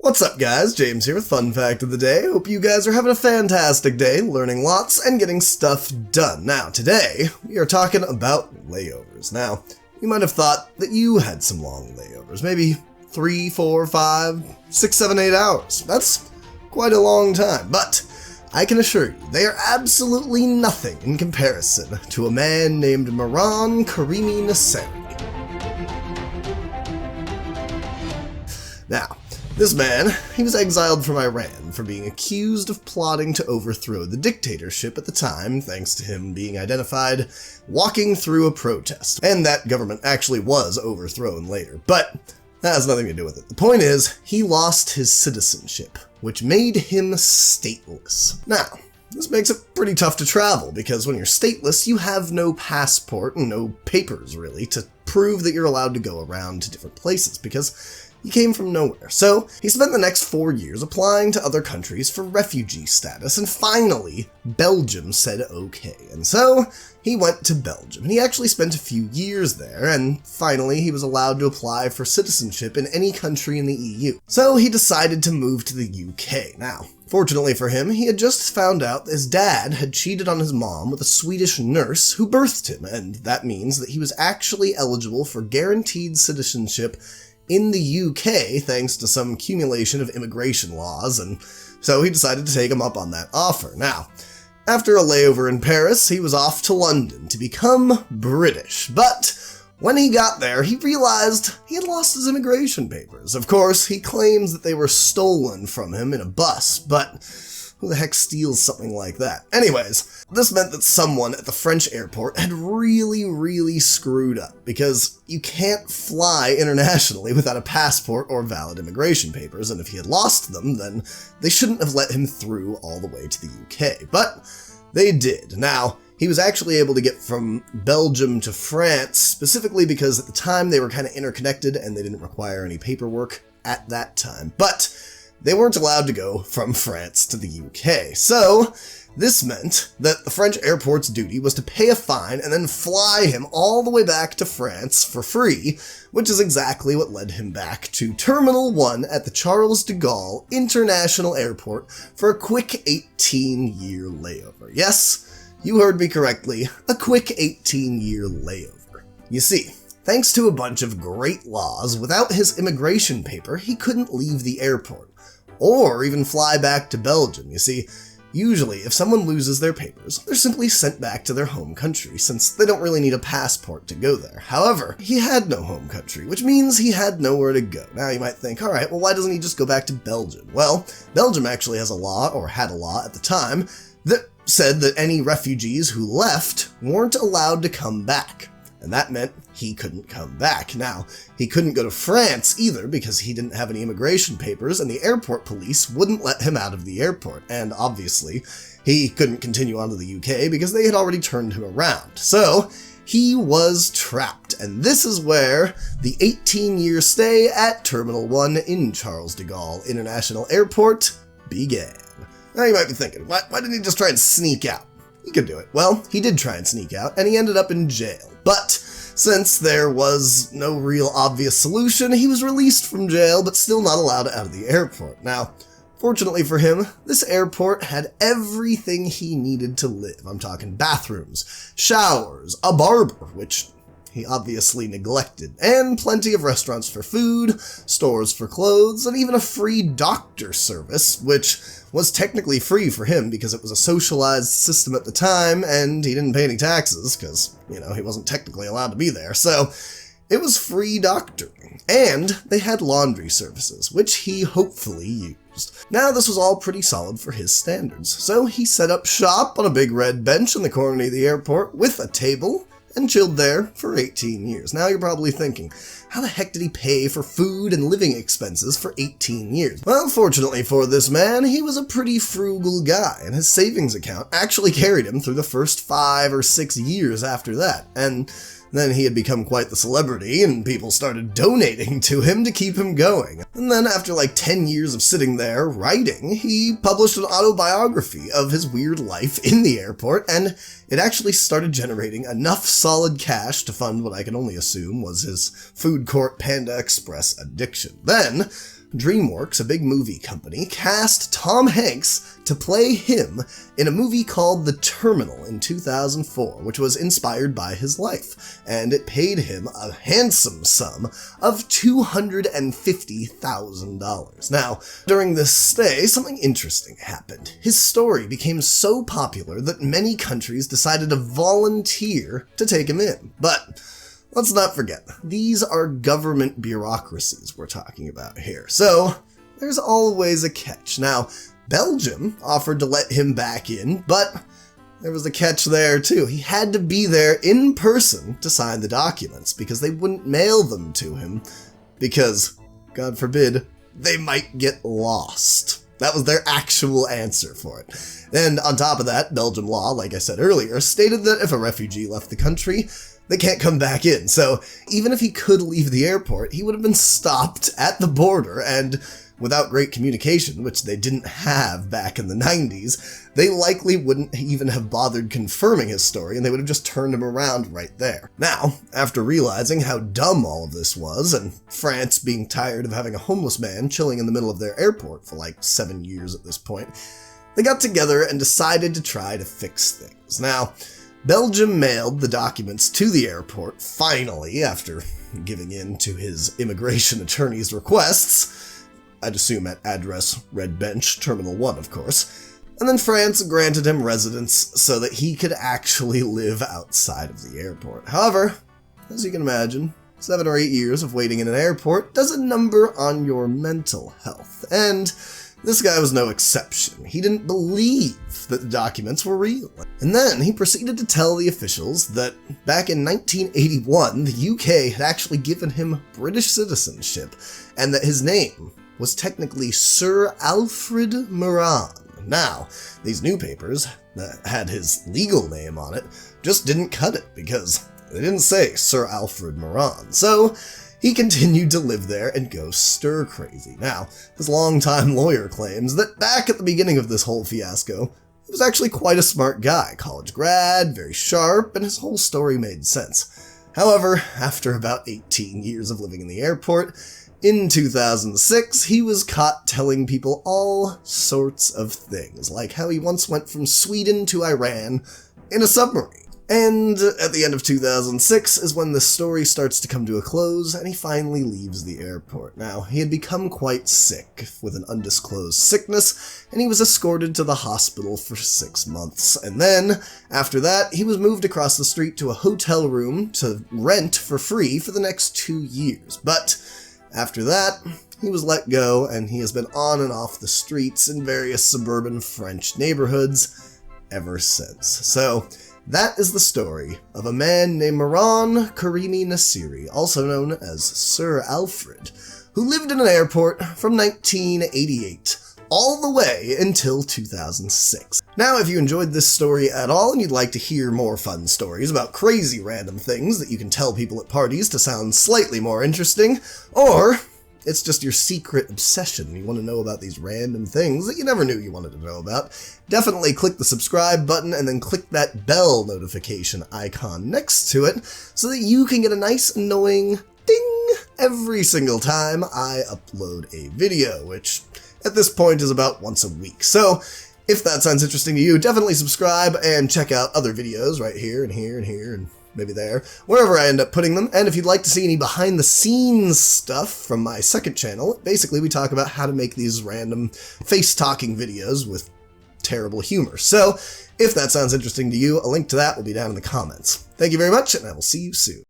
What's up guys, James here with Fun Fact of the Day. Hope you guys are having a fantastic day, learning lots and getting stuff done. Now today, we are talking about layovers. Now, you might have thought that you had some long layovers, maybe 3, 4, 5, 6, 7, 8 hours. That's quite a long time, but I can assure you, they are absolutely nothing in comparison to a man named Mehran Karimi Nasseri. Now, this man, he was exiled from Iran for being accused of plotting to overthrow the dictatorship at the time, thanks to him being identified walking through a protest. And that government actually was overthrown later, but that has nothing to do with it. The point is, he lost his citizenship, which made him stateless. Now, this makes it pretty tough to travel, because when you're stateless, you have no passport and no papers, really, to prove that you're allowed to go around to different places, because he came from nowhere. So he spent the next 4 years applying to other countries for refugee status, and finally, Belgium said okay. And so he went to Belgium, and he actually spent a few years there, and finally he was allowed to apply for citizenship in any country in the EU. So he decided to move to the UK. Now, fortunately for him, he had just found out that his dad had cheated on his mom with a Swedish nurse who birthed him, and that means that he was actually eligible for guaranteed citizenship in the UK thanks to some accumulation of immigration laws, and so he decided to take him up on that offer. Now, after a layover in Paris, he was off to London to become British, but when he got there, he realized he had lost his immigration papers. Of course, he claims that they were stolen from him in a bus, but who the heck steals something like that? Anyways, this meant that someone at the French airport had really screwed up, because you can't fly internationally without a passport or valid immigration papers, and if he had lost them, then they shouldn't have let him through all the way to the UK. But they did. Now, he was actually able to get from Belgium to France, specifically because at the time they were kind of interconnected and they didn't require any paperwork at that time. But they weren't allowed to go from France to the UK. So this meant that the French airport's duty was to pay a fine and then fly him all the way back to France for free, which is exactly what led him back to Terminal 1 at the Charles de Gaulle International Airport for a quick 18-year layover. Yes, you heard me correctly, a quick 18-year layover. You see, thanks to a bunch of great laws, without his immigration paper, he couldn't leave the airport, or even fly back to Belgium. You see, usually if someone loses their papers, they're simply sent back to their home country, since they don't really need a passport to go there. However, he had no home country, which means he had nowhere to go. Now you might think, alright, well why doesn't he just go back to Belgium? Well, Belgium actually has a law, or had a law at the time, that said that any refugees who left weren't allowed to come back. And that meant he couldn't come back. Now, he couldn't go to France either because he didn't have any immigration papers, and the airport police wouldn't let him out of the airport. And obviously, he couldn't continue on to the UK because they had already turned him around. So he was trapped, and this is where the 18-year stay at Terminal 1 in Charles de Gaulle International Airport began. Now you might be thinking, why didn't he just try and sneak out? He could do it. Well, he did try and sneak out, and he ended up in jail. But since there was no real obvious solution, he was released from jail, but still not allowed out of the airport. Now, fortunately for him, this airport had everything he needed to live. I'm talking bathrooms, showers, a barber, which he obviously neglected, and plenty of restaurants for food, stores for clothes, and even a free doctor service, which was technically free for him because it was a socialized system at the time, and he didn't pay any taxes because, you know, he wasn't technically allowed to be there. So it was free doctoring, and they had laundry services, which he hopefully used. Now this was all pretty solid for his standards, so he set up shop on a big red bench in the corner of the airport with a table, and chilled there for 18 years. Now you're probably thinking, how the heck did he pay for food and living expenses for 18 years? Well, fortunately for this man, he was a pretty frugal guy, and his savings account actually carried him through the first 5 or 6 years after that. And then he had become quite the celebrity, and people started donating to him to keep him going. And then after like 10 years of sitting there writing, he published an autobiography of his weird life in the airport, and it actually started generating enough solid cash to fund what I can only assume was his food court Panda Express addiction. Then, DreamWorks, a big movie company, cast Tom Hanks to play him in a movie called The Terminal in 2004, which was inspired by his life, and it paid him a handsome sum of $250,000. Now, during this stay, something interesting happened. His story became so popular that many countries decided to volunteer to take him in. But let's not forget, these are government bureaucracies we're talking about here, so there's always a catch. Now, Belgium offered to let him back in, but there was a catch there too. He had to be there in person to sign the documents, because they wouldn't mail them to him, because, God forbid, they might get lost. That was their actual answer for it. And on top of that, Belgian law, like I said earlier, stated that if a refugee left the country, they can't come back in. So even if he could leave the airport, he would have been stopped at the border, and without great communication, which they didn't have back in the 90s, they likely wouldn't even have bothered confirming his story, and they would have just turned him around right there. Now, after realizing how dumb all of this was, and France being tired of having a homeless man chilling in the middle of their airport for like 7 years at this point, they got together and decided to try to fix things. Now, Belgium mailed the documents to the airport, finally, after giving in to his immigration attorney's requests. I'd assume at address Red Bench, Terminal 1, of course. And then France granted him residence so that he could actually live outside of the airport. However, as you can imagine, 7 or 8 years of waiting in an airport does a number on your mental health, and this guy was no exception. He didn't believe that the documents were real. And then he proceeded to tell the officials that back in 1981, the UK had actually given him British citizenship, and that his name was technically Sir Alfred Mehran. Now, these new papers that had his legal name on it just didn't cut it, because they didn't say Sir Alfred Mehran. So he continued to live there and go stir-crazy. Now, his longtime lawyer claims that back at the beginning of this whole fiasco, he was actually quite a smart guy, college grad, very sharp, and his whole story made sense. However, after about 18 years of living in the airport, in 2006, he was caught telling people all sorts of things, like how he once went from Sweden to Iran in a submarine. And at the end of 2006 is when the story starts to come to a close, and he finally leaves the airport. Now, he had become quite sick with an undisclosed sickness, and he was escorted to the hospital for 6 months. And then, after that, he was moved across the street to a hotel room to rent for free for the next 2 years. But after that, he was let go, and he has been on and off the streets in various suburban French neighborhoods ever since. So that is the story of a man named Mehran Karimi Nasseri, also known as Sir Alfred, who lived in an airport from 1988 all the way until 2006. Now, if you enjoyed this story at all and you'd like to hear more fun stories about crazy random things that you can tell people at parties to sound slightly more interesting, or it's just your secret obsession and you want to know about these random things that you never knew you wanted to know about, definitely click the subscribe button and then click that bell notification icon next to it so that you can get a nice annoying ding every single time I upload a video, which at this point is about once a week. So if that sounds interesting to you, definitely subscribe and check out other videos right here and here and here and maybe there, wherever I end up putting them. And if you'd like to see any behind the scenes stuff from my second channel, basically we talk about how to make these random face-talking videos with terrible humor. So if that sounds interesting to you, a link to that will be down in the comments. Thank you very much, and I will see you soon.